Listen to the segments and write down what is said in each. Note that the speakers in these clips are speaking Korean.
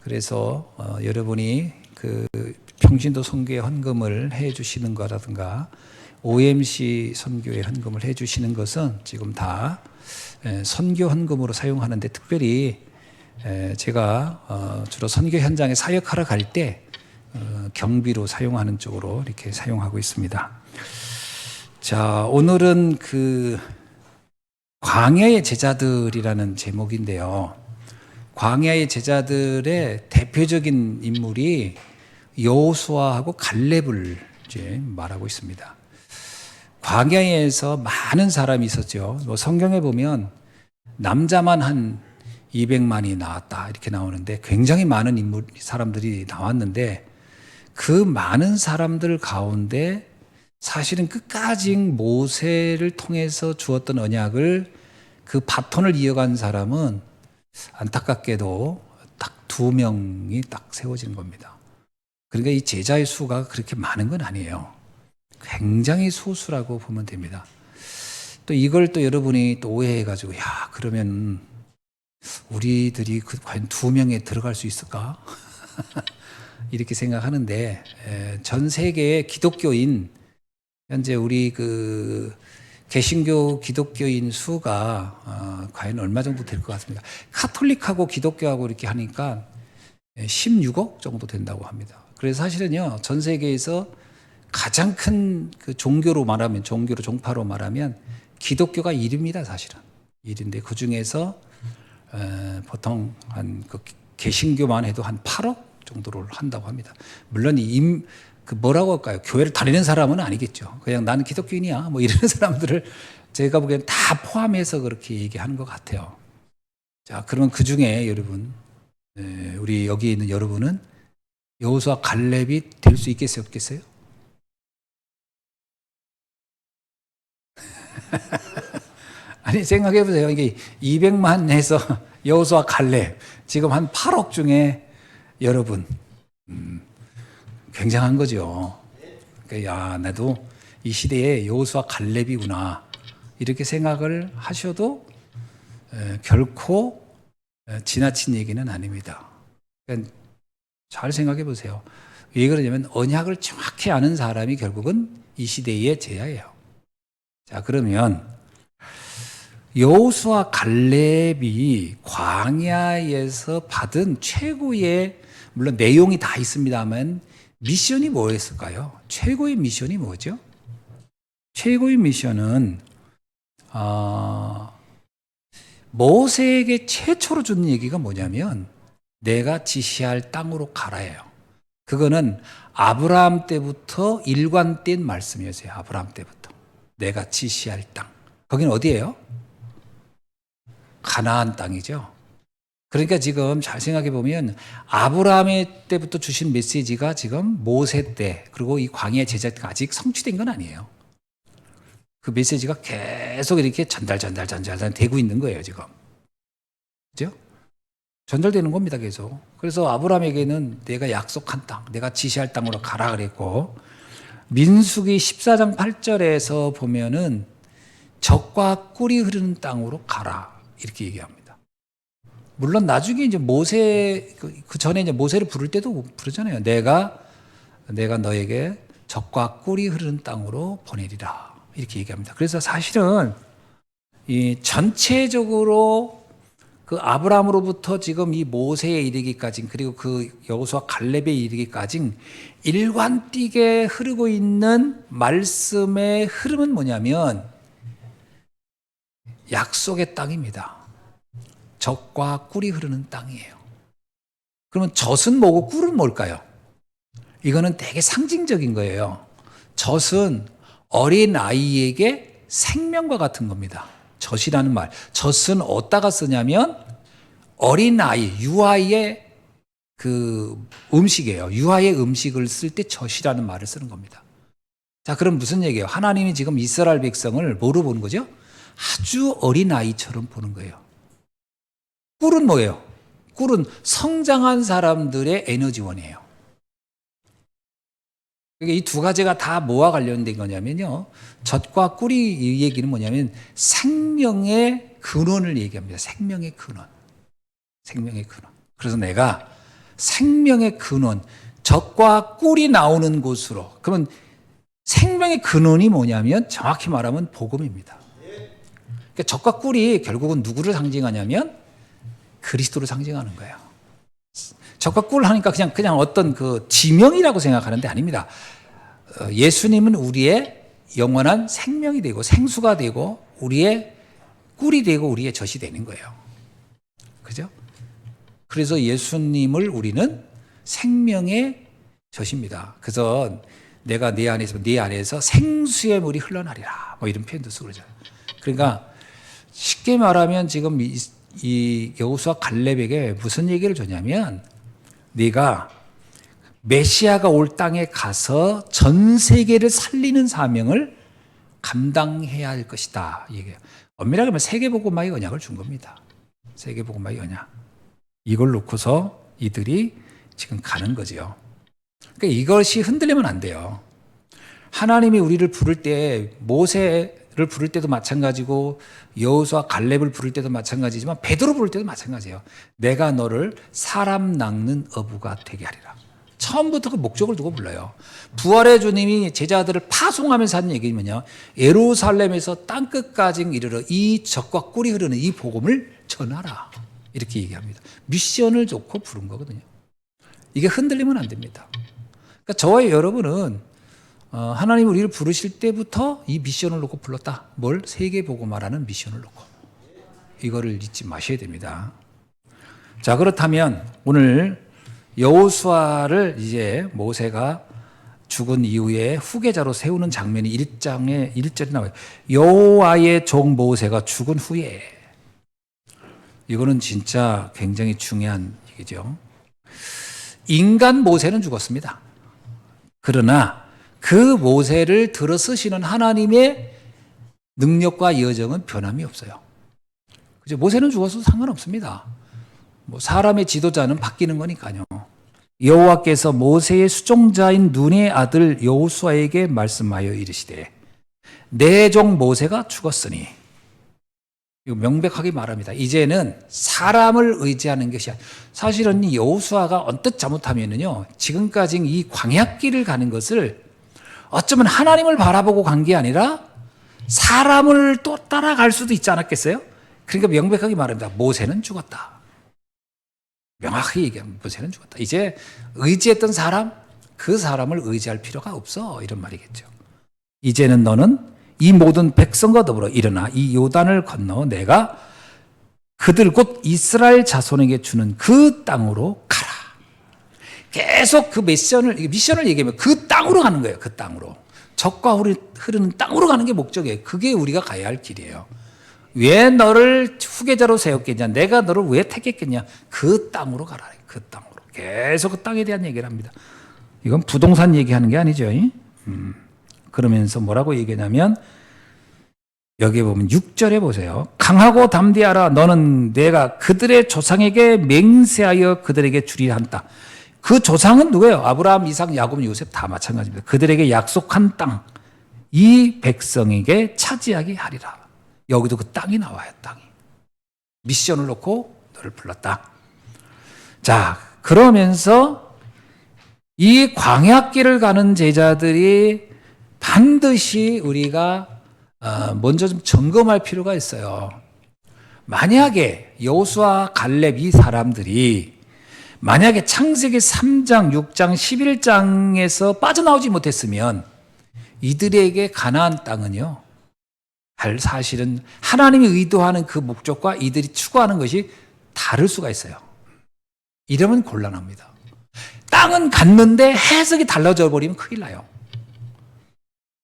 그래서 여러분이 그 평신도 선교에 헌금을 해 주시는 거라든가 OMC 선교에 헌금을 해 주시는 것은 지금 다 선교 헌금으로 사용하는데, 특별히 제가 주로 선교 현장에 사역하러 갈 때 경비로 사용하는 쪽으로 이렇게 사용하고 있습니다. 자, 오늘은 그 광야의 제자들이라는 제목인데요. 광야의 제자들의 대표적인 인물이 여호수아하고 갈렙을 이제 말하고 있습니다. 광야에서 많은 사람이 있었죠. 뭐 성경에 보면 남자만 한 200만이 나왔다 이렇게 나오는데, 굉장히 많은 사람들이 나왔는데, 그 많은 사람들 가운데 사실은 끝까지 모세를 통해서 주었던 언약을 그 바톤을 이어간 사람은 안타깝게도 딱 2명이 딱 세워지는 겁니다. 그러니까 이 제자의 수가 그렇게 많은 건 아니에요. 굉장히 소수라고 보면 됩니다. 또 이걸 또 여러분이 또 오해해가지고, 야, 그러면 우리들이 과연 2명에 들어갈 수 있을까? 이렇게 생각하는데, 전 세계의 기독교인, 현재 우리 그 개신교 기독교인 수가 과연 얼마 정도 될 것 같습니다. 카톨릭하고 기독교하고 이렇게 하니까 16억 정도 된다고 합니다. 그래서 사실은요, 전 세계에서 가장 큰 그 종교로 말하면, 종파로 말하면 기독교가 1위입니다, 사실은. 1위인데 그 중에서 보통 한 그 개신교만 해도 한 8억 정도를 한다고 합니다. 물론 그 뭐라고 할까요? 교회를 다니는 사람은 아니겠죠. 그냥 나는 기독교인이야 뭐 이러는 사람들을 제가 보기엔 다 포함해서 그렇게 얘기하는 것 같아요. 자, 그러면 그 중에 여러분, 우리 여기 있는 여러분은 여호수아 갈렙이 될 수 있겠어요, 없겠어요? 아니, 생각해 보세요. 이게 200만 해서 여호수아 갈렙, 지금 한 8억 중에 여러분, 굉장한 거죠. 그러니까 야, 나도 이 시대에 여호수아 갈렙이구나 이렇게 생각을 하셔도 결코 지나친 얘기는 아닙니다. 그러니까 잘 생각해 보세요. 왜 그러냐면 언약을 정확히 아는 사람이 결국은 이 시대의 제야예요. 자, 그러면 여호수아 갈렙이 광야에서 받은 최고의, 물론 내용이 다 있습니다만, 미션이 뭐였을까요? 최고의 미션이 뭐죠? 최고의 미션은 모세에게 최초로 준 얘기가 뭐냐면 내가 지시할 땅으로 가라예요. 그거는 아브라함 때부터 일관된 말씀이었어요. 아브라함 때부터 내가 지시할 땅. 거기는 어디예요? 가나안 땅이죠. 그러니까 지금 잘 생각해 보면 아브라함의 때부터 주신 메시지가 지금 모세 때, 그리고 이 광야 제자 때가 아직 성취된 건 아니에요. 그 메시지가 계속 이렇게 전달 되고 있는 거예요, 지금. 그죠? 전달되는 겁니다, 계속. 그래서 아브라함에게는 내가 약속한 땅, 내가 지시할 땅으로 가라 그랬고, 민수기 14장 8절에서 보면은 젖과 꿀이 흐르는 땅으로 가라 이렇게 얘기합니다. 물론 나중에 이제 그 전에 이제 모세를 부를 때도 부르잖아요. 내가 너에게 젖과 꿀이 흐르는 땅으로 보내리라 이렇게 얘기합니다. 그래서 사실은 이 전체적으로 그 아브라함으로부터 지금 이 모세에 이르기까지, 그리고 그 여호수아 갈렙에 이르기까지 일관되게 흐르고 있는 말씀의 흐름은 뭐냐면 약속의 땅입니다. 젖과 꿀이 흐르는 땅이에요. 그러면 젖은 뭐고 꿀은 뭘까요? 이거는 되게 상징적인 거예요. 젖은 어린 아이에게 생명과 같은 겁니다. 젖이라는 말. 젖은 어디다가 쓰냐면 어린 아이, 유아의 그 음식이에요. 유아의 음식을 쓸 때 젖이라는 말을 쓰는 겁니다. 자, 그럼 무슨 얘기예요? 하나님이 지금 이스라엘 백성을 뭐로 보는 거죠? 아주 어린 아이처럼 보는 거예요. 꿀은 뭐예요? 꿀은 성장한 사람들의 에너지원이에요. 이 두 가지가 다 뭐와 관련된 거냐면요. 젖과 꿀이 이 얘기는 뭐냐면 생명의 근원을 얘기합니다. 생명의 근원. 생명의 근원. 그래서 내가 생명의 근원, 젖과 꿀이 나오는 곳으로. 그러면 생명의 근원이 뭐냐면 정확히 말하면 복음입니다. 그러니까 젖과 꿀이 결국은 누구를 상징하냐면 그리스도를 상징하는 거예요. 젖과 꿀 하니까 그냥 어떤 그 지명이라고 생각하는데 아닙니다. 예수님은 우리의 영원한 생명이 되고 생수가 되고 우리의 꿀이 되고 우리의 젖이 되는 거예요. 그죠? 그래서 예수님을 우리는 생명의 젖입니다. 그래서 내가 내 안에서 생수의 물이 흘러나리라. 뭐 이런 표현도 쓰고 그러잖아요. 그러니까 쉽게 말하면 지금 이 여호수아 갈렙에게 무슨 얘기를 줬냐면 네가 메시아가 올 땅에 가서 전 세계를 살리는 사명을 감당해야 할 것이다. 이게 엄밀하게 말하면 세계복음화의 언약을 준 겁니다. 세계복음화의 언약. 이걸 놓고서 이들이 지금 가는 거죠. 그러니까 이것이 흔들리면 안 돼요. 하나님이 우리를 부를 때 모세를 부를 때도 마찬가지고 여호수아 갈렙을 부를 때도 마찬가지지만 베드로 부를 때도 마찬가지예요. 내가 너를 사람 낚는 어부가 되게 하리라. 처음부터 그 목적을 두고 불러요. 부활의 주님이 제자들을 파송하면서 하는 얘기면요. 예루살렘에서 땅끝까지 이르러 이 젖과 꿀이 흐르는 이 복음을 전하라. 이렇게 얘기합니다. 미션을 놓고 부른 거거든요. 이게 흔들리면 안 됩니다. 그러니까 저와 여러분은 하나님이 우리를 부르실 때부터 이 미션을 놓고 불렀다. 뭘? 세계복음화라는 미션을 놓고. 이거를 잊지 마셔야 됩니다. 자, 그렇다면 오늘 여호수아를 이제 모세가 죽은 이후에 후계자로 세우는 장면이 1장에 1절에 나와요. 여호와의 종 모세가 죽은 후에. 이거는 진짜 굉장히 중요한 얘기죠. 인간 모세는 죽었습니다. 그러나 그 모세를 들어 쓰시는 하나님의 능력과 여정은 변함이 없어요. 그죠? 모세는 죽어서 상관없습니다. 뭐 사람의 지도자는 바뀌는 거니까요. 여호와께서 모세의 수종자인 눈의 아들 여호수아에게 말씀하여 이르시되 내 종 모세가 죽었으니 이거 명백하게 말합니다. 이제는 사람을 의지하는 것이 사실은 이 여호수아가 언뜻 잘못하면은요 지금까지 이 광야길을 가는 것을 어쩌면 하나님을 바라보고 간 게 아니라 사람을 또 따라갈 수도 있지 않았겠어요? 그러니까 명백하게 말합니다. 모세는 죽었다. 명확히 얘기하면 모세는 죽었다. 이제 의지했던 사람, 그 사람을 의지할 필요가 없어. 이런 말이겠죠. 이제는 너는 이 모든 백성과 더불어 일어나 이 요단을 건너 내가 그들 곧 이스라엘 자손에게 주는 그 땅으로 가라. 계속 그 미션을 얘기하면 그 땅으로 가는 거예요. 그 땅으로. 젖과 흐르는 땅으로 가는 게 목적이에요. 그게 우리가 가야 할 길이에요. 왜 너를 후계자로 세웠겠냐? 내가 너를 왜 택했겠냐? 그 땅으로 가라. 그 땅으로. 계속 그 땅에 대한 얘기를 합니다. 이건 부동산 얘기하는 게 아니죠. 그러면서 뭐라고 얘기하냐면 여기에 보면 6절에 보세요. 강하고 담대하라. 너는 내가 그들의 조상에게 맹세하여 그들에게 주리라 한 땅. 그 조상은 누구예요? 아브라함, 이삭, 야곱, 요셉 다 마찬가지입니다. 그들에게 약속한 땅. 이 백성에게 차지하게 하리라. 여기도 그 땅이 나와요. 땅이. 미션을 놓고 너를 불렀다. 자, 그러면서 이 광야길을 가는 제자들이 반드시 우리가 먼저 좀 점검할 필요가 있어요. 만약에 여호수아, 갈렙 이 사람들이 만약에 창세기 3장, 6장, 11장에서 빠져나오지 못했으면 이들에게 가나안 땅은요. 사실은 하나님이 의도하는 그 목적과 이들이 추구하는 것이 다를 수가 있어요. 이러면 곤란합니다. 땅은 갔는데 해석이 달라져 버리면 큰일 나요.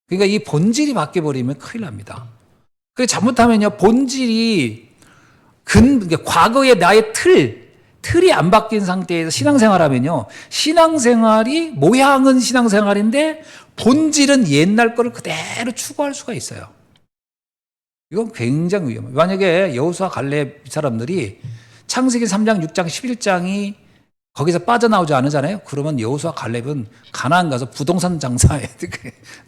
그러니까 이 본질이 바뀌어 버리면 큰일 납니다. 그 잘못하면요 본질이 그러니까 과거의 나의 틀이 안 바뀐 상태에서 신앙생활하면요 신앙생활이 모양은 신앙생활인데 본질은 옛날 거를 그대로 추구할 수가 있어요. 이건 굉장히 위험해요. 만약에 여호수아 갈렙 사람들이 창세기 3장, 6장, 11장이 거기서 빠져나오지 않으잖아요. 그러면 여호수아 갈렙은 가나안 가서 부동산 장사에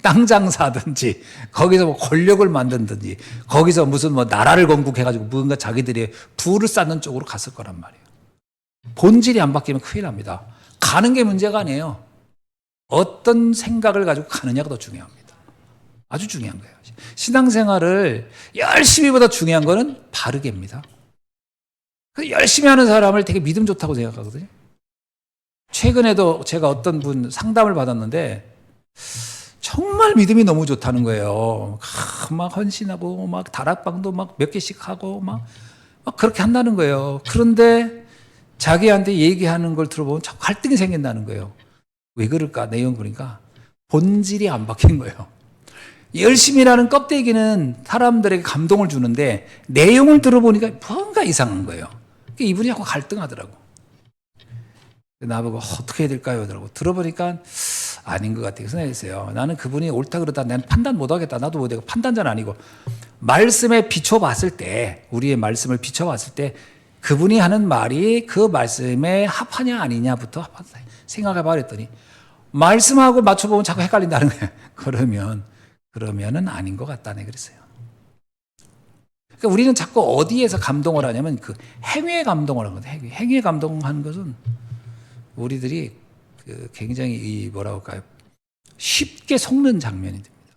땅 장사든지 거기서 뭐 권력을 만든든지 거기서 무슨 뭐 나라를 건국해가지고 뭔가 자기들의 부를 쌓는 쪽으로 갔을 거란 말이에요. 본질이 안 바뀌면 큰일 납니다. 가는 게 문제가 아니에요. 어떤 생각을 가지고 가느냐가 더 중요합니다. 아주 중요한 거예요. 신앙생활을 열심히보다 중요한 거는 바르게입니다. 열심히 하는 사람을 되게 믿음 좋다고 생각하거든요. 최근에도 제가 어떤 분 상담을 받았는데 정말 믿음이 너무 좋다는 거예요. 막 헌신하고 막 다락방도 막 몇 개씩 하고 막 그렇게 한다는 거예요. 그런데 자기한테 얘기하는 걸 들어보면 자꾸 갈등이 생긴다는 거예요. 왜 그럴까? 내용 보니까 본질이 안 바뀐 거예요. 열심히 일하는 껍데기는 사람들에게 감동을 주는데 내용을 들어보니까 뭔가 이상한 거예요. 이분이 자꾸 갈등하더라고. 나보고 어떻게 해야 될까요? 들어보니까 아닌 것 같아요. 생각했어요. 나는 그분이 옳다 그러다 난 판단 못하겠다. 나도 뭐 내가 판단자는 아니고 말씀에 비춰봤을 때 우리의 말씀을 비춰봤을 때 그분이 하는 말이 그 말씀에 합하냐 아니냐부터 생각해봐 그랬더니 말씀하고 맞춰보면 자꾸 헷갈린다는 거예요. 그러면은 아닌 것 같다네 그랬어요. 그러니까 우리는 자꾸 어디에서 감동을 하냐면 그 행위에 감동을 하는 거예요. 행위에 감동하는 것은 우리들이 굉장히 뭐라고 할까요? 쉽게 속는 장면이 됩니다.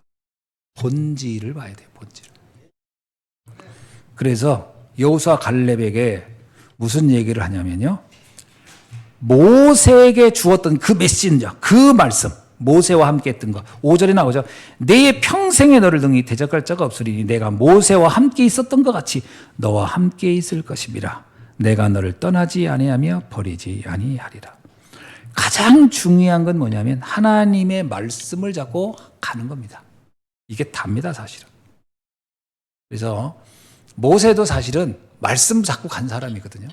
본질을 봐야 돼요. 본질. 그래서 여호수아 갈렙에게 무슨 얘기를 하냐면요. 모세에게 주었던 그 메신저, 그 말씀, 모세와 함께 했던 거. 5절에 나오죠. 내 평생에 너를 등이 대적할 자가 없으리니 내가 모세와 함께 있었던 것 같이 너와 함께 있을 것임이라. 내가 너를 떠나지 아니하며 버리지 아니하리라. 가장 중요한 건 뭐냐면 하나님의 말씀을 잡고 가는 겁니다. 이게 답니다, 사실은. 그래서 모세도 사실은 말씀 잡고 간 사람이거든요.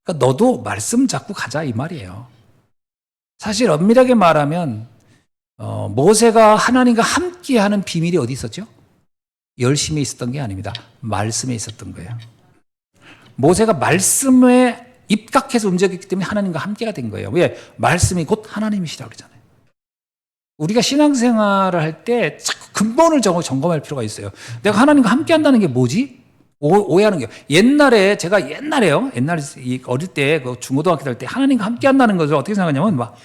그러니까 너도 말씀 잡고 가자 이 말이에요. 사실 엄밀하게 말하면 모세가 하나님과 함께하는 비밀이 어디 있었죠? 열심히 있었던 게 아닙니다. 말씀에 있었던 거예요. 모세가 말씀에 입각해서 움직였기 때문에 하나님과 함께가 된 거예요. 왜? 말씀이 곧 하나님이시라고 그러잖아요. 우리가 신앙생활을 할 때 자꾸 근본을 점검할 필요가 있어요. 내가 하나님과 함께한다는 게 뭐지? 오해하는 게 제가 옛날에 어릴 때 그 중고등학교 때 하나님과 함께한다는 것을 어떻게 생각하냐면 막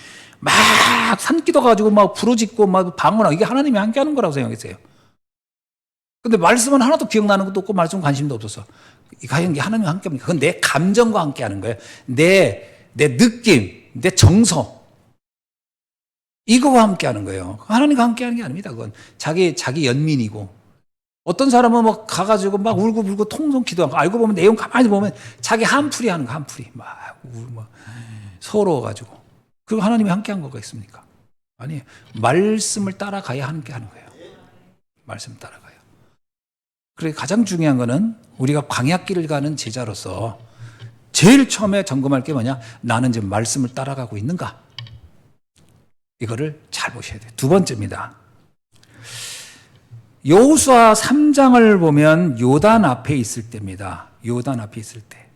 산기도 가지고 막 부르짖고 막 방언하고 이게 하나님이 함께하는 거라고 생각했어요. 근데 말씀은 하나도 기억나는 것도 없고 말씀 관심도 없었어. 과연 이게 하나님과 함께합니까? 그건 내 감정과 함께하는 거예요. 내 느낌, 내 정서 이거와 함께하는 거예요. 하나님과 함께하는 게 아닙니다. 그건 자기 연민이고 어떤 사람은 막 가가지고 막 울고 통성 기도하고 알고 보면 내용 가만히 보면 자기 한풀이 하는 거 한풀이 막 서러워가지고 그리고 하나님이 함께한 거가 있습니까? 아니 말씀을 따라가야 함께하는 거예요. 말씀 따라가요. 그래 가장 중요한 거는 우리가 광야길을 가는 제자로서 제일 처음에 점검할 게 뭐냐? 나는 지금 말씀을 따라가고 있는가? 이거를 잘 보셔야 돼요. 두 번째입니다. 여호수아 3장을 보면 요단 앞에 있을 때입니다. 요단 앞에 있을 때.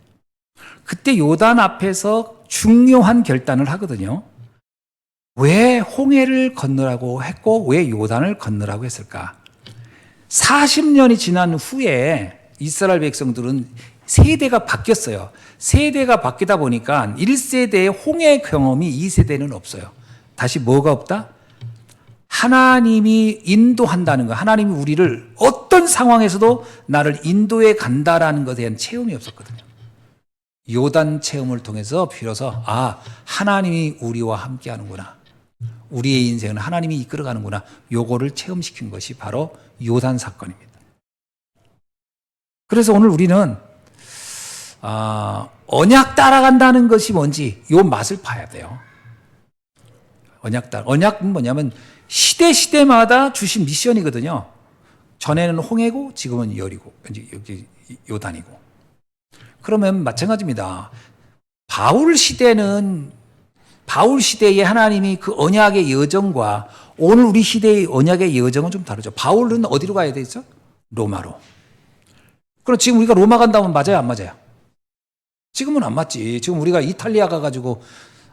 그때 요단 앞에서 중요한 결단을 하거든요. 왜 홍해를 건너라고 했고 왜 요단을 건너라고 했을까? 40년이 지난 후에 이스라엘 백성들은 세대가 바뀌었어요. 세대가 바뀌다 보니까 1세대의 홍해 경험이 2세대는 없어요. 다시 뭐가 없다? 하나님이 인도한다는 거. 하나님이 우리를 어떤 상황에서도 나를 인도해 간다라는 것에 대한 체험이 없었거든요. 요단 체험을 통해서 비로소 하나님이 우리와 함께 하는구나. 우리의 인생은 하나님이 이끌어가는구나. 요거를 체험시킨 것이 바로 요단 사건입니다. 그래서 오늘 우리는 언약 따라간다는 것이 뭔지 요 맛을 봐야 돼요. 언약은 뭐냐면 시대마다 주신 미션이거든요. 전에는 홍해고 지금은 여리고 여기 요단이고. 그러면 마찬가지입니다. 바울 시대에 하나님이 그 언약의 여정과 오늘 우리 시대의 언약의 여정은 좀 다르죠. 바울은 어디로 가야 되죠? 로마로. 그럼 지금 우리가 로마 간다면 맞아요, 안 맞아요? 지금은 안 맞지. 지금 우리가 이탈리아 가가지고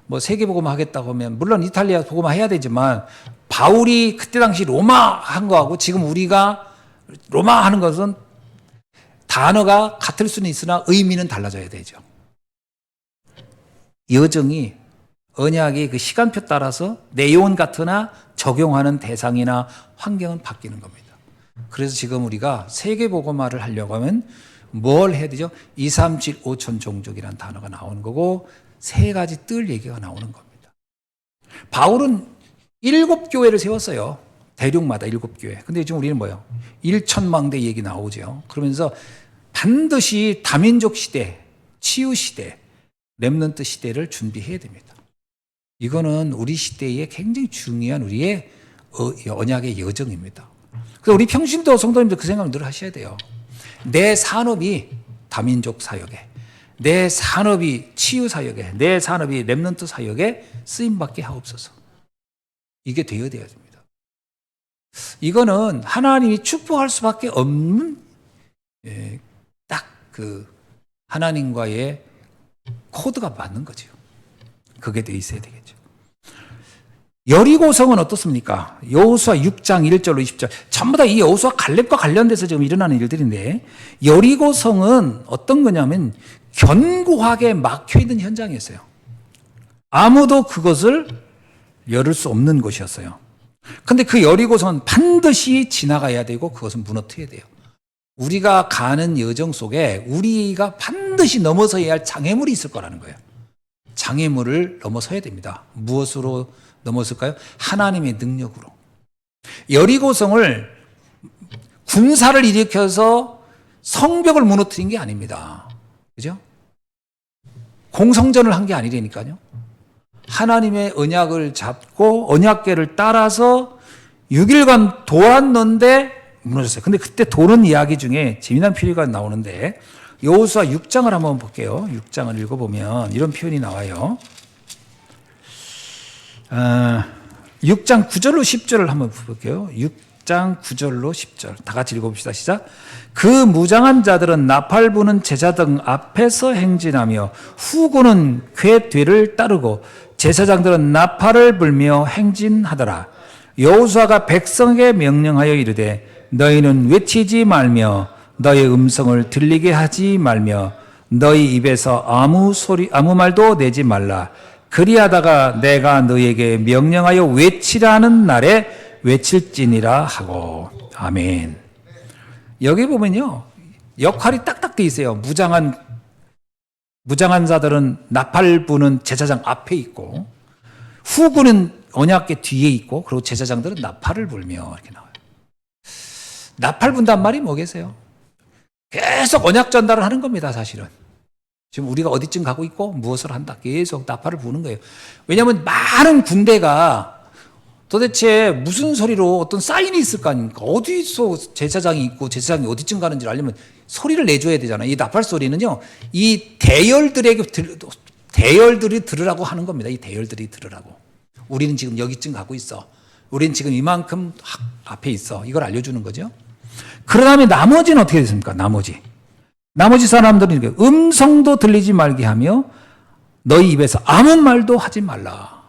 뭐 세계복음 하겠다고 하면 물론 이탈리아 복음 해야 되지만 바울이 그때 당시 로마 한 거하고 지금 우리가 로마 하는 것은 단어가 같을 수는 있으나 의미는 달라져야 되죠. 여정이 언약의 그 시간표 따라서 내용 같으나 적용하는 대상이나 환경은 바뀌는 겁니다. 그래서 지금 우리가 세계복음화를 하려고 하면 뭘 해야 되죠? 2, 3, 7, 5천 종족이라는 단어가 나오는 거고 세 가지 뜰 얘기가 나오는 겁니다. 바울은 7교회를 세웠어요. 대륙마다 7교회. 근데 지금 우리는 뭐예요? 1천망대 얘기 나오죠. 그러면서 반드시 다민족 시대, 치유 시대, 렘넌트 시대를 준비해야 됩니다. 이거는 우리 시대에 굉장히 중요한 우리의 언약의 여정입니다. 그래서 우리 평신도 성도님들 그 생각 늘 하셔야 돼요. 내 산업이 다민족 사역에, 내 산업이 치유 사역에, 내 산업이 렘넌트 사역에 쓰임받게 하옵소서. 이게 되어야 됩니다. 이거는 하나님이 축복할 수밖에 없는 딱 그 하나님과의 코드가 맞는 거죠. 그게 돼 있어야 되겠죠. 여리고성은 어떻습니까? 여호수아 6장 1절로 20절 전부 다 이 여호수아 갈렙과 관련돼서 지금 일어나는 일들인데 여리고성은 어떤 거냐면 견고하게 막혀있는 현장이었어요. 아무도 그것을 열을 수 없는 곳이었어요. 근데 그 여리고성은 반드시 지나가야 되고 그것은 무너뜨려야 돼요. 우리가 가는 여정 속에 우리가 반드시 넘어서야 할 장애물이 있을 거라는 거예요. 장애물을 넘어서야 됩니다. 무엇으로 넘었을까요? 하나님의 능력으로. 여리고성을 군사를 일으켜서 성벽을 무너뜨린 게 아닙니다. 그죠? 공성전을 한 게 아니라니까요. 하나님의 언약을 잡고 언약궤를 따라서 6일간 도왔는데 무너졌어요. 근데 그때 도는 이야기 중에 재미난 표현이 나오는데 여호수아 6장을 한번 볼게요. 6장을 읽어보면 이런 표현이 나와요. 6장 9절로 10절을 한번 볼게요. 6장 9절로 10절 다 같이 읽어봅시다. 시작. 그 무장한 자들은 나팔 부는 제사 등 앞에서 행진하며 후구는 궤 뒤를 따르고 제사장들은 나팔을 불며 행진하더라. 여호수아가 백성에게 명령하여 이르되 너희는 외치지 말며 너희 음성을 들리게 하지 말며 너희 입에서 아무 말도 내지 말라. 그리하다가 내가 너희에게 명령하여 외치라는 날에 외칠지니라 하고. 아멘. 여기 보면요 역할이 딱딱 돼 있어요. 무장한 자들은 나팔 부는 제사장 앞에 있고 후구는 언약궤 뒤에 있고 그리고 제사장들은 나팔을 불며 이렇게 나와요. 나팔 분단 말이 뭐겠어요? 계속 언약 전달을 하는 겁니다. 사실은 지금 우리가 어디쯤 가고 있고 무엇을 한다 계속 나팔을 부는 거예요. 왜냐하면 많은 군대가 도대체 무슨 소리로 어떤 사인이 있을 거 아닙니까? 어디서 제사장이 있고 제사장이 어디쯤 가는지를 알려면 소리를 내줘야 되잖아요. 이 나팔 소리는요 이 대열들이 들으라고 하는 겁니다. 이 대열들이 들으라고. 우리는 지금 여기쯤 가고 있어. 우리는 지금 이만큼 앞에 있어. 이걸 알려주는 거죠. 그 다음에 나머지는 어떻게 됐습니까? 나머지 사람들은 음성도 들리지 말게 하며 너희 입에서 아무 말도 하지 말라.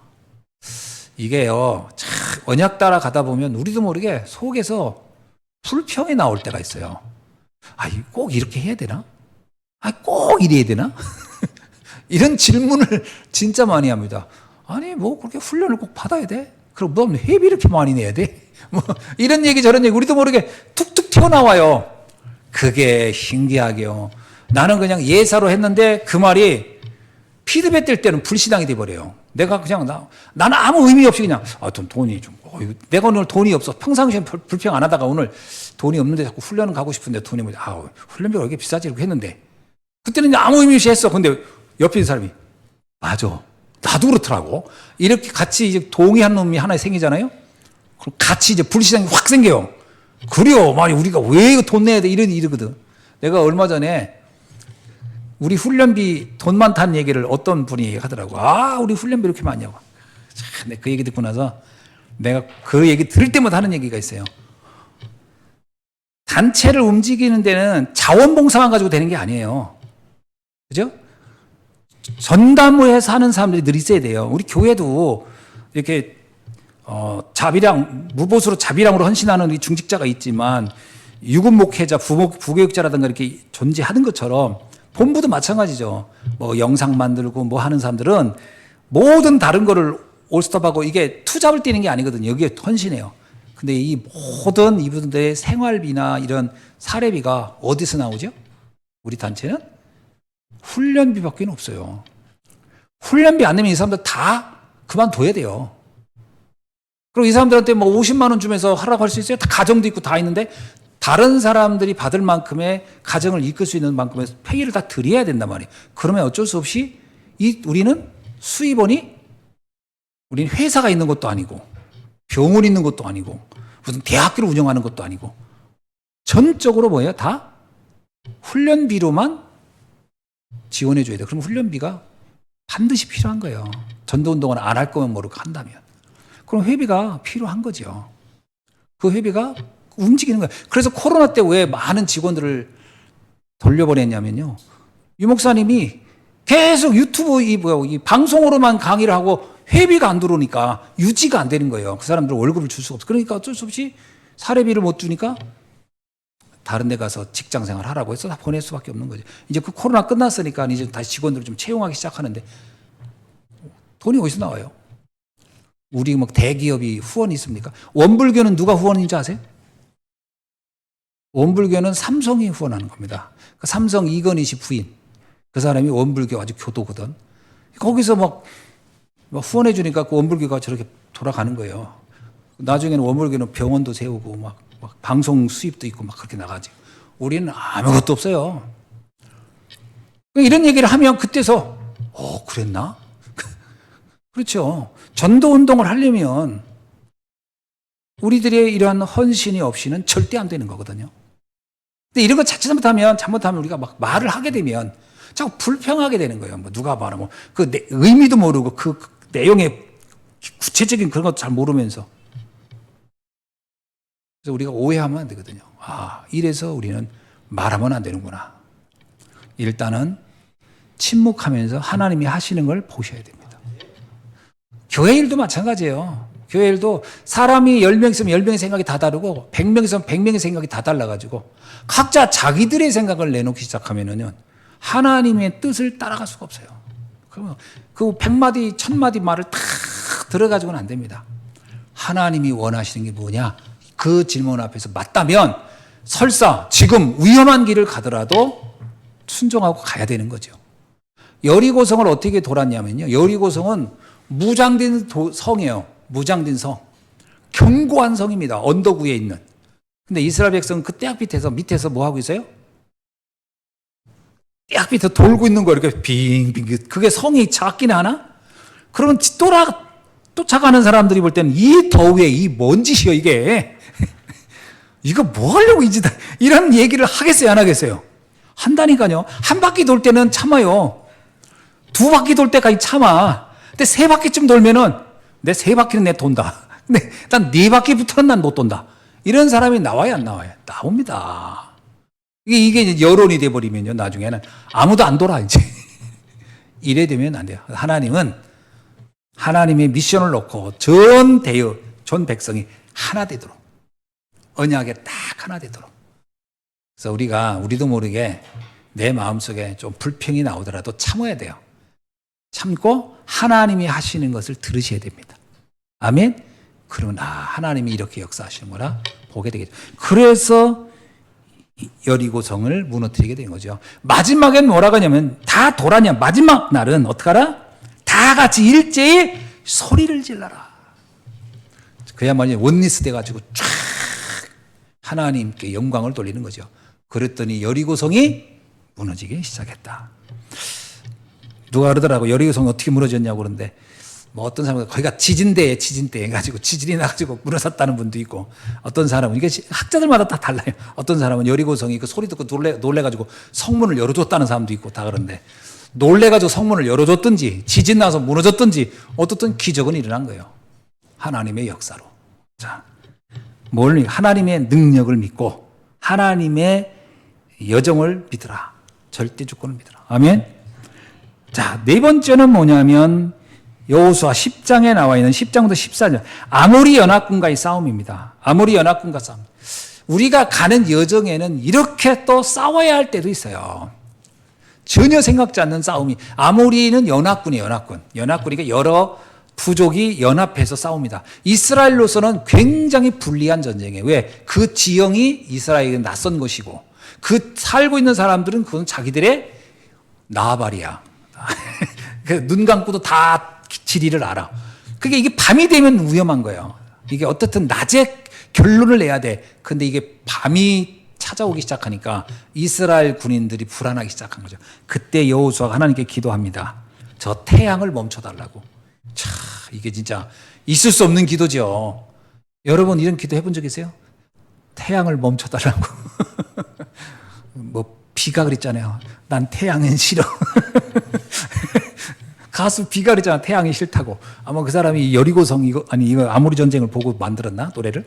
이게요 참 언약 따라 가다 보면 우리도 모르게 속에서 불평이 나올 때가 있어요. 꼭 이렇게 해야 되나? 꼭 이래야 되나? 이런 질문을 진짜 많이 합니다. 뭐 그렇게 훈련을 꼭 받아야 돼? 그럼 뭐 회비 이렇게 많이 내야 돼? 뭐 이런 얘기 저런 얘기 우리도 모르게 툭툭 튀어나와요. 그게 신기하게요. 나는 그냥 예사로 했는데 그 말이 피드백 될 때는 불신앙이 돼버려요. 내가 그냥 나는 아무 의미 없이 그냥 돈이 좀 내가 오늘 돈이 없어 평상시에 불평 안 하다가 오늘 돈이 없는데 자꾸 훈련을 가고 싶은데 돈이 훈련비가 왜 이렇게 비싸지 이렇게 했는데 그때는 아무 의미 없이 했어. 근데 옆에 있는 사람이 맞아 나도 그렇더라고. 이렇게 같이 이제 동의한 놈이 하나 생기잖아요. 그럼 같이 이제 불신앙이 확 생겨요. 그래요. 우리가 왜 이거 돈 내야 돼? 이러거든. 내가 얼마 전에 우리 훈련비 돈 많다는 얘기를 어떤 분이 하더라고. 우리 훈련비 이렇게 많냐고. 참, 그 얘기 듣고 나서 내가 그 얘기 들을 때마다 하는 얘기가 있어요. 단체를 움직이는 데는 자원봉사만 가지고 되는 게 아니에요. 그죠? 전담을 해서 하는 사람들이 늘 있어야 돼요. 우리 교회도 이렇게 무보수로 자비랑으로 헌신하는 우리 중직자가 있지만 유급 목회자, 부교육자라든가 이렇게 존재하는 것처럼 본부도 마찬가지죠. 뭐 영상 만들고 뭐 하는 사람들은 모든 다른 거를 올스톱하고 이게 투잡을 뛰는 게 아니거든요. 여기에 헌신해요. 근데 이 모든 이분들의 생활비나 이런 사례비가 어디서 나오죠? 우리 단체는 훈련비밖에 없어요. 훈련비 안 내면 이 사람들 다 그만둬야 돼요. 그리고 이 사람들한테 뭐 50만 원 주면서 하라고 할 수 있어요? 다 가정도 있고 다 있는데 다른 사람들이 받을 만큼의 가정을 이끌 수 있는 만큼의 페이를 다 드려야 된단 말이에요. 그러면 어쩔 수 없이 우리는 수입원이 우리는 회사가 있는 것도 아니고 병원이 있는 것도 아니고 무슨 대학교를 운영하는 것도 아니고 전적으로 뭐예요? 다 훈련비로만 지원해 줘야 돼요. 그럼 훈련비가 반드시 필요한 거예요. 전도운동을 안 할 거면 모르고 한다면. 그럼 회비가 필요한 거죠. 그 회비가 움직이는 거예요. 그래서 코로나 때 왜 많은 직원들을 돌려보냈냐면요. 유 목사님이 계속 유튜브 이 방송으로만 강의를 하고 회비가 안 들어오니까 유지가 안 되는 거예요. 그 사람들 월급을 줄 수가 없어. 그러니까 어쩔 수 없이 사례비를 못 주니까 다른 데 가서 직장 생활 하라고 해서 다 보낼 수밖에 없는 거죠. 이제 그 코로나 끝났으니까 이제 다시 직원들을 좀 채용하기 시작하는데 돈이 어디서 나와요? 우리 뭐 대기업이 후원이 있습니까? 원불교는 누가 후원인지 아세요? 원불교는 삼성이 후원하는 겁니다. 그 삼성 이건희 씨 부인. 그 사람이 원불교 아주 교도거든. 거기서 막 후원해 주니까 그 원불교가 저렇게 돌아가는 거예요. 나중에는 원불교는 병원도 세우고 막 방송 수입도 있고 막 그렇게 나가지. 우리는 아무것도 없어요. 이런 얘기를 하면 그때서 그랬나? 그렇죠. 전도 운동을 하려면 우리들의 이러한 헌신이 없이는 절대 안 되는 거거든요. 근데 이런 거 잘못하면 우리가 막 말을 하게 되면 자꾸 불평하게 되는 거예요. 뭐 누가 말하고 그 의미도 모르고 그 내용의 구체적인 그런 것도 잘 모르면서. 그래서 우리가 오해하면 안 되거든요. 이래서 우리는 말하면 안 되는구나. 일단은 침묵하면서 하나님이 하시는 걸 보셔야 됩니다. 교회 일도 마찬가지예요. 교회 일도 사람이 10명 있으면 10명의 생각이 다 다르고 100명 있으면 100명의 생각이 다 달라가지고 각자 자기들의 생각을 내놓기 시작하면은 하나님의 뜻을 따라갈 수가 없어요. 그러면 그 100마디, 1000마디 말을 다 들어가지고는 안 됩니다. 하나님이 원하시는 게 뭐냐? 그 질문 앞에서 맞다면 설사 지금 위험한 길을 가더라도 순종하고 가야 되는 거죠. 여리고성을 어떻게 돌았냐면요. 여리고성은 무장된 성이에요. 무장된 성. 견고한 성입니다. 언덕 위에 있는. 근데 이스라엘 백성은 그 떼약 밑에서 뭐 하고 있어요? 떼약 밑에 돌고 있는 거 이렇게 빙빙. 그게 성이 작긴 하나? 그러면 쫓아가는 사람들이 볼 때는 이 더위에 이 뭔 짓이요 이게. 이거 뭐 하려고 이런 얘기를 하겠어요 안 하겠어요? 한다니까요. 한 바퀴 돌 때는 참아요. 2바퀴 돌 때까지 참아. 근데 3바퀴쯤 돌면은 내 3바퀴는 내 돈다. 근데 난 4바퀴부터는 난 못 돈다. 이런 사람이 나와요 안 나와요? 나옵니다. 이게 이제 여론이 돼버리면요 나중에는 아무도 안 돌아 이제. 이래 되면 안 돼요. 하나님은 하나님의 미션을 놓고 전 백성이 하나 되도록 언약에 딱 하나 되도록. 그래서 우리도 모르게 내 마음속에 좀 불평이 나오더라도 참아야 돼요. 참고 하나님이 하시는 것을 들으셔야 됩니다. 아멘? 그러면 하나님이 이렇게 역사하시는구나 보게 되겠죠. 그래서 여리고성을 무너뜨리게 된 거죠. 마지막엔 뭐라고 하냐면 다 돌았냐. 마지막 날은 어떡하라? 다 같이 일제히 소리를 질러라. 그야말로 원리스 돼가지고 쫙 하나님께 영광을 돌리는 거죠. 그랬더니 여리고성이 무너지기 시작했다. 누가 그러더라고. 여리고성이 어떻게 무너졌냐고 그러는데 뭐 어떤 사람은 거기가 지진대 해가지고 지진이 나가지고 무너졌다는 분도 있고 어떤 사람은 이게 학자들마다 다 달라요. 어떤 사람은 여리고성이 그 소리 듣고 놀래가지고 성문을 열어줬다는 사람도 있고 다 그런데 놀래가지고 성문을 열어줬든지 지진 나서 무너졌든지 어떻든 기적은 일어난 거예요. 하나님의 역사로. 자, 하나님의 능력을 믿고 하나님의 여정을 믿으라. 절대 주권을 믿으라. 아멘. 자, 4번째는 뭐냐면 여호수아 10장에 나와 있는 10장부터 14절 아모리 연합군과의 싸움입니다. 아모리 연합군과 싸움. 우리가 가는 여정에는 이렇게 또 싸워야 할 때도 있어요. 전혀 생각지 않는 싸움이. 아모리는 연합군이에요. 연합군. 연합군이니까 여러 부족이 연합해서 싸웁니다. 이스라엘로서는 굉장히 불리한 전쟁이에요. 왜? 그 지형이 이스라엘에게 낯선 것이고 그 살고 있는 사람들은 그건 자기들의 나발이야. 눈 감고도 다 지리를 알아. 그게 이게 밤이 되면 위험한 거예요. 이게 어떻든 낮에 결론을 내야 돼. 근데 이게 밤이 찾아오기 시작하니까 이스라엘 군인들이 불안하기 시작한 거죠. 그때 여호수아가 하나님께 기도합니다. 저 태양을 멈춰달라고. 차, 이게 진짜 있을 수 없는 기도죠. 여러분 이런 기도 해본 적 있어요? 태양을 멈춰달라고. 뭐 비가 그랬잖아요. 난 태양은 싫어. 가수 비가 그랬잖아. 태양이 싫다고. 아마 그 사람이 여리고성 이거 아모리 전쟁을 보고 만들었나 노래를?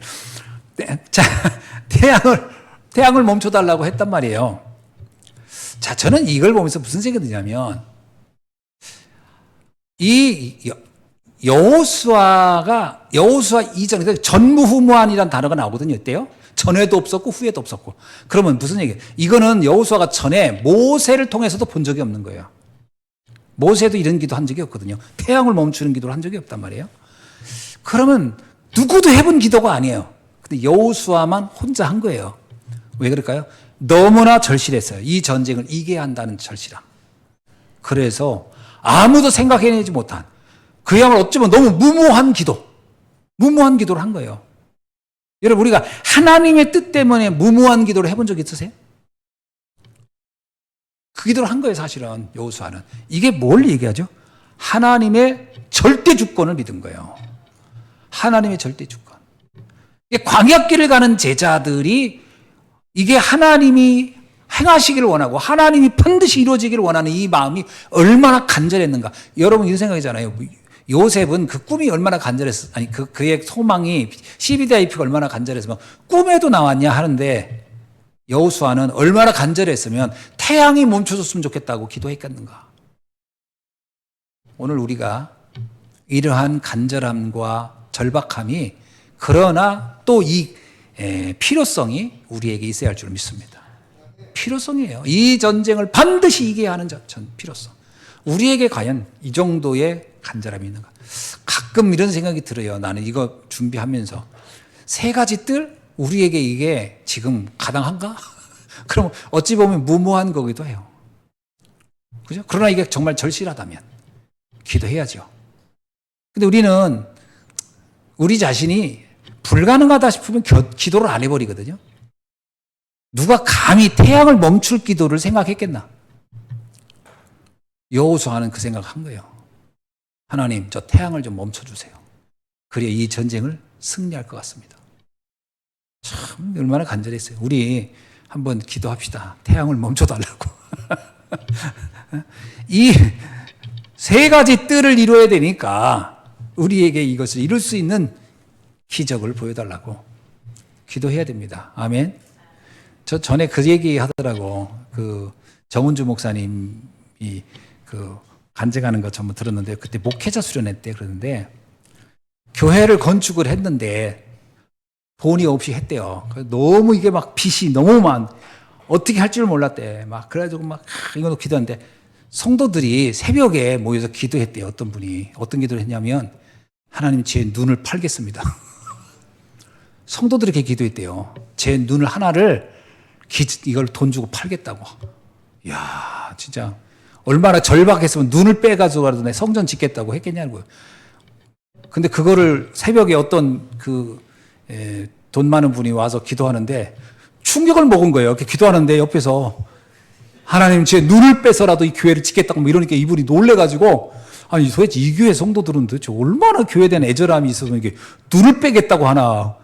자, 태양을 멈춰달라고 했단 말이에요. 자, 저는 이걸 보면서 무슨 생각이 드냐면 이 여호수아 이전, 그러니까 전무후무한이라는 단어가 나오거든요. 이때요. 전에도 없었고 후에도 없었고. 그러면 무슨 얘기예요? 이거는 여호수아가 전에 모세를 통해서도 본 적이 없는 거예요. 모세도 이런 기도 한 적이 없거든요. 태양을 멈추는 기도를 한 적이 없단 말이에요. 그러면 누구도 해본 기도가 아니에요. 근데 여호수아만 혼자 한 거예요. 왜 그럴까요? 너무나 절실했어요. 이 전쟁을 이겨야 한다는 절실함. 그래서 아무도 생각해내지 못한, 그야말로 어쩌면 너무 무모한 기도를 한 거예요. 여러분, 우리가 하나님의 뜻 때문에 무모한 기도를 해본 적 있으세요? 그 기도를 한 거예요, 사실은. 여호수아는. 이게 뭘 얘기하죠? 하나님의 절대 주권을 믿은 거예요. 하나님의 절대 주권. 광야길을 가는 제자들이 이게 하나님이 행하시기를 원하고 하나님이 반드시 이루어지기를 원하는 이 마음이 얼마나 간절했는가. 여러분 이런 생각이잖아요. 요셉은 그 꿈이 얼마나 간절했어. 아니 그의 소망이 CBDIP가 얼마나 간절했으면 꿈에도 나왔냐 하는데, 여호수아는 얼마나 간절했으면 태양이 멈춰줬으면 좋겠다고 기도했겠는가. 오늘 우리가 이러한 간절함과 절박함이, 그러나 또 이 필요성이 우리에게 있어야 할 줄 믿습니다. 필요성이에요. 이 전쟁을 반드시 이겨야 하는 필요성. 우리에게 과연 이 정도의 간절함이 있는가? 가끔 이런 생각이 들어요. 나는 이거 준비하면서 세 가지 뜰? 우리에게 이게 지금 가당한가? 그럼 어찌 보면 무모한 거기도 해요. 그죠? 그러나 이게 정말 절실하다면 기도해야죠. 근데 우리는 우리 자신이 불가능하다 싶으면 기도를 안 해버리거든요. 누가 감히 태양을 멈출 기도를 생각했겠나? 여호수아는 그 생각을 한 거예요. 하나님, 저 태양을 좀 멈춰주세요. 그래야 이 전쟁을 승리할 것 같습니다. 참 얼마나 간절했어요. 우리 한번 기도합시다. 태양을 멈춰달라고. 이 세 가지 뜰을 이루어야 되니까 우리에게 이것을 이룰 수 있는 기적을 보여달라고 기도해야 됩니다. 아멘. 저 전에 그 얘기 하더라고. 그 정은주 목사님이 그 간증하는 것 전부 들었는데, 그때 목회자 수련회 때 그러는데 교회를 건축을 했는데 돈이 없이 했대요. 너무 이게 막 빚이 너무 어떻게 할 줄 몰랐대. 막 그래가지고 막 이거 기도하는데 성도들이 새벽에 모여서 기도했대요. 어떤 분이 어떤 기도를 했냐면, 하나님 제 눈을 팔겠습니다. 성도들이 이렇게 기도했대요. 제 눈을 하나를 이걸 돈 주고 팔겠다고. 이야, 진짜 얼마나 절박했으면 눈을 빼가지고 내 성전 짓겠다고 했겠냐고요. 근데 그거를 새벽에 어떤 돈 많은 분이 와서 기도하는데 충격을 먹은 거예요. 이렇게 기도하는데 옆에서 하나님 제 눈을 빼서라도 이 교회를 짓겠다고 뭐 이러니까 이분이 놀래가지고, 아니 도대체 이 교회 성도들은 도대체 얼마나 교회에 대한 애절함이 있어서 이게 눈을 빼겠다고 하나.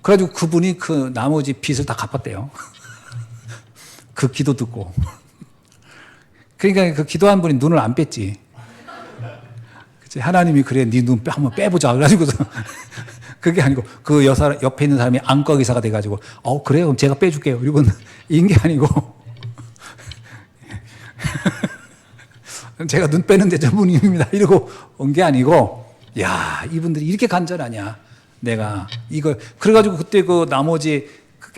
그래가지고 그분이 그 나머지 빚을 다 갚았대요. 그 기도 듣고. 그러니까 그 기도한 분이 눈을 안 뺐지. 그치? 하나님이 그래 네 눈 한번 빼보자. 그래가지고서 그게 아니고 그 여사 옆에 있는 사람이 안과 의사가 돼가지고 그래요 그럼 제가 빼줄게요. 이건 이런 게 아니고 제가 눈 빼는데 전문입니다. 이러고 온 게 아니고, 야 이분들이 이렇게 간절하냐. 내가 이걸 그래가지고 그때 그 나머지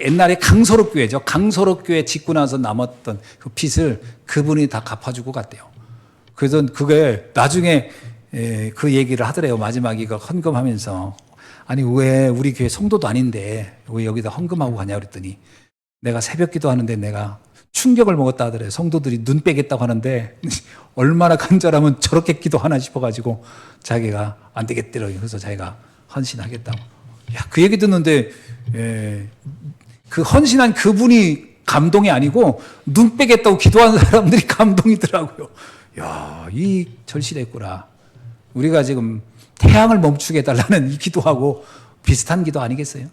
옛날에 강소록교회죠. 강소록교회 짓고 나서 남았던 그 빚을 그분이 다 갚아주고 갔대요. 그래서 그게 나중에 그 얘기를 하더래요. 마지막에 이거 헌금하면서. 아니, 왜 우리 교회 성도도 아닌데 왜 여기다 헌금하고 가냐 그랬더니 내가 새벽 기도 하는데 내가 충격을 먹었다 하더래요. 성도들이 눈 빼겠다고 하는데 얼마나 간절하면 저렇게 기도하나 싶어가지고 자기가 안 되겠더라고요. 그래서 자기가 헌신하겠다고. 야, 그 얘기 듣는데 그 헌신한 그분이 감동이 아니고 눈 빼겠다고 기도하는 사람들이 감동이더라고요. 야, 이 절실했구나. 우리가 지금 태양을 멈추게 해달라는 이 기도하고 비슷한 기도 아니겠어요?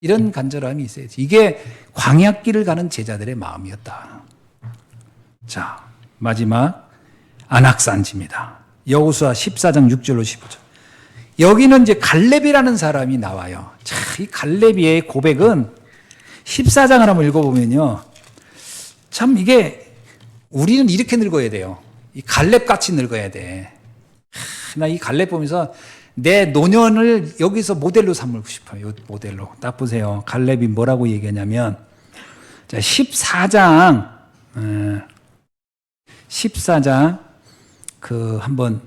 이런 간절함이 있어야지. 이게 광야길을 가는 제자들의 마음이었다. 자, 마지막 안악산지입니다. 여호수아 14장 6절로 15절. 여기는 이제 갈렙이라는 사람이 나와요. 자, 이 갈렙의 고백은 14장을 한번 읽어보면요. 참 이게 우리는 이렇게 늙어야 돼요. 이 갈렙같이 늙어야 돼. 나 이 갈렙 보면서 내 노년을 여기서 모델로 삼고 싶어요. 모델로. 딱 보세요. 갈렙이 뭐라고 얘기하냐면, 자, 14장, 한번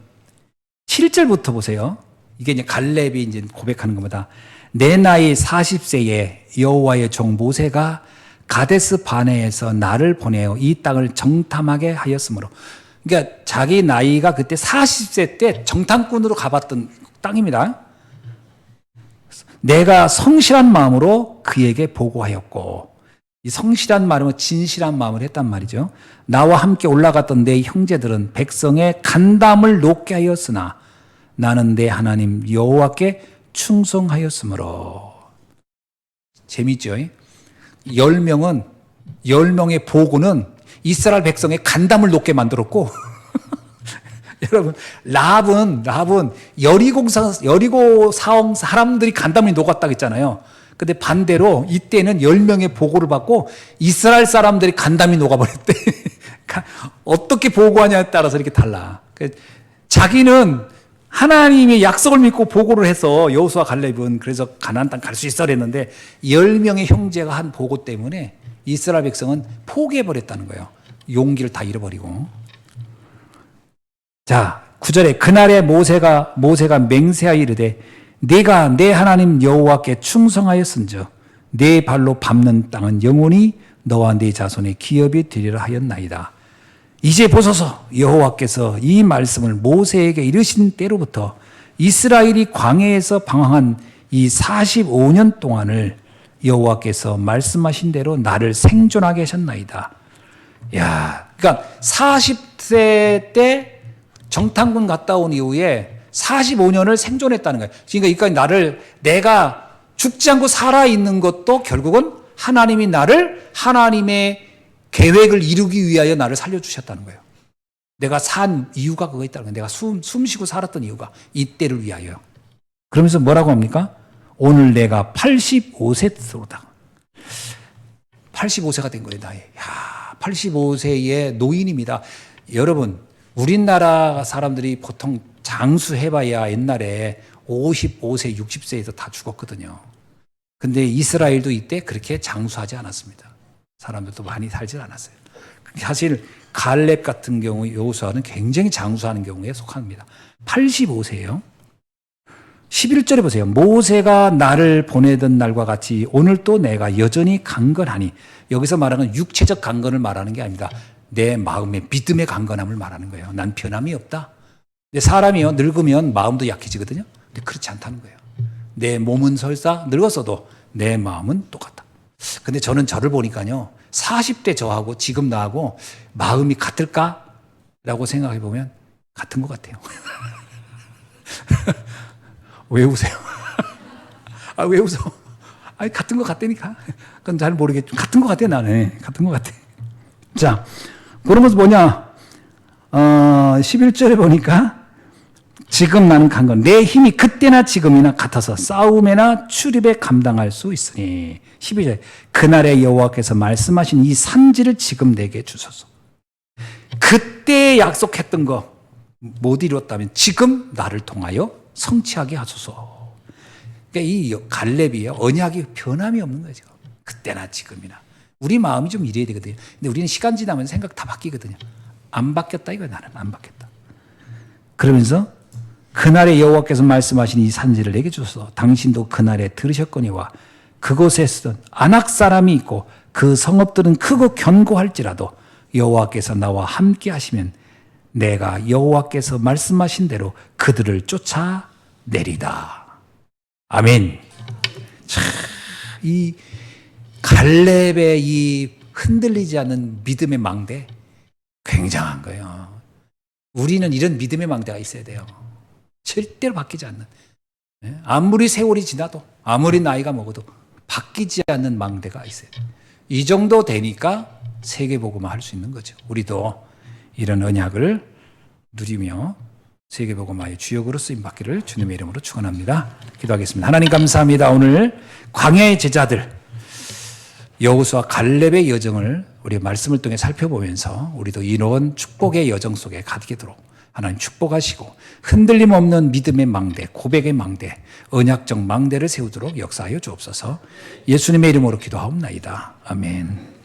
7절부터 보세요. 이게 이제 갈렙이 이제 고백하는 겁니다. 내 나이 40세에 여호와의 종 모세가 가데스 바네에서 나를 보내어 이 땅을 정탐하게 하였으므로. 그러니까 자기 나이가 그때 40세 때 정탐꾼으로 가봤던 땅입니다. 내가 성실한 마음으로 그에게 보고하였고, 이 성실한 마음은 진실한 마음을 했단 말이죠. 나와 함께 올라갔던 내 형제들은 백성의 간담을 높게 하였으나 나는 내 하나님 여호와께 충성하였으므로. 재밌죠? 10명의 보고는 이스라엘 백성의 간담을 높게 만들었고 여러분, 라합은 여리고 사อง사람들이 간담이 녹았다고 했잖아요. 근데 반대로 이때는 10명의 보고를 받고 이스라엘 사람들이 간담이 녹아버렸대. 어떻게 보고하냐에 따라서 이렇게 달라. 자기는 하나님의 약속을 믿고 보고를 해서 여호수아 갈렙은 그래서 가나안 땅 갈 수 있어 그랬는데 10명의 형제가 한 보고 때문에 이스라엘 백성은 포기해버렸다는 거예요. 용기를 다 잃어버리고. 자, 9절에 그날에 모세가 맹세하여 이르되 네가 내 하나님 여호와께 충성하였은즉 네 발로 밟는 땅은 영원히 너와 네 자손의 기업이 되리라 하였나이다. 이제 보소서, 여호와께서 이 말씀을 모세에게 이르신 때로부터 이스라엘이 광야에서 방황한 이 45년 동안을 여호와께서 말씀하신 대로 나를 생존하게 하셨나이다. 야, 그러니까 40세 때 정탐군 갔다 온 이후에 45년을 생존했다는 거예요. 그러니까 내가 죽지 않고 살아있는 것도 결국은 하나님이 하나님의 계획을 이루기 위하여 나를 살려주셨다는 거예요. 내가 산 이유가 그거 있다는 거예요. 내가 숨 쉬고 살았던 이유가 이때를 위하여. 그러면서 뭐라고 합니까? 오늘 내가 85세로다. 85세가 된 거예요, 나이. 야, 85세의 노인입니다. 여러분, 우리나라 사람들이 보통 장수해봐야 옛날에 55세, 60세에서 다 죽었거든요. 근데 이스라엘도 이때 그렇게 장수하지 않았습니다. 사람들도 많이 살지 않았어요. 사실 갈렙 같은 경우 여호수아는 굉장히 장수하는 경우에 속합니다. 85세예요. 11절에 보세요. 모세가 나를 보내던 날과 같이 오늘 또 내가 여전히 강건하니. 여기서 말하는 육체적 강건을 말하는 게 아닙니다. 내 마음의 믿음의 강건함을 말하는 거예요. 난 변함이 없다. 근데 사람이요, 늙으면 마음도 약해지거든요. 근데 그렇지 않다는 거예요. 내 몸은 설사 늙었어도 내 마음은 똑같다. 근데 저는 저를 보니까요, 40대 저하고 지금 나하고 마음이 같을까? 라고 생각해 보면 같은 것 같아요. 왜 웃으세요? 아, 왜 웃어? 아니, 같은 것 같다니까. 그건 잘 모르겠죠. 같은 것 같아, 나는. 같은 것 같아. 자, 그러면서 뭐냐? 11절에 보니까 지금 나는 강건. 내 힘이 그때나 지금이나 같아서 싸움에나 출입에 감당할 수 있으니. 12절. 그날에 여호와께서 말씀하신 이 산지를 지금 내게 주소서. 그때 약속했던 거 못 이뤘다면 지금 나를 통하여 성취하게 하소서. 그러니까 이 갈렙이요, 언약이 변함이 없는 거죠. 그때나 지금이나. 우리 마음이 좀 이래야 되거든요. 근데 우리는 시간 지나면 생각 다 바뀌거든요. 안 바뀌었다 이거야. 나는 안 바뀌었다. 그러면서 그날에 여호와께서 말씀하신 이 산지를 내게 주소서. 당신도 그날에 들으셨거니와 그곳에 쓰던 아낙 사람이 있고 그 성읍들은 크고 견고할지라도 여호와께서 나와 함께 하시면 내가 여호와께서 말씀하신 대로 그들을 쫓아내리다. 아멘. 참, 이 갈렙의 이 흔들리지 않는 믿음의 망대 굉장한 거예요. 우리는 이런 믿음의 망대가 있어야 돼요. 절대로 바뀌지 않는. 아무리 세월이 지나도 아무리 나이가 먹어도 바뀌지 않는 망대가 있어요. 이 정도 되니까 세계복음화 할 수 있는 거죠. 우리도 이런 언약을 누리며 세계복음화의 주역으로 쓰임받기를 주님의 이름으로 축원합니다. 기도하겠습니다. 하나님 감사합니다. 오늘 광야의 제자들 여호수아 갈렙의 여정을 우리 말씀을 통해 살펴보면서 우리도 이런 축복의 여정 속에 가게 되도록 하나님 축복하시고 흔들림 없는 믿음의 망대, 고백의 망대, 언약적 망대를 세우도록 역사하여 주옵소서. 예수님의 이름으로 기도하옵나이다. 아멘.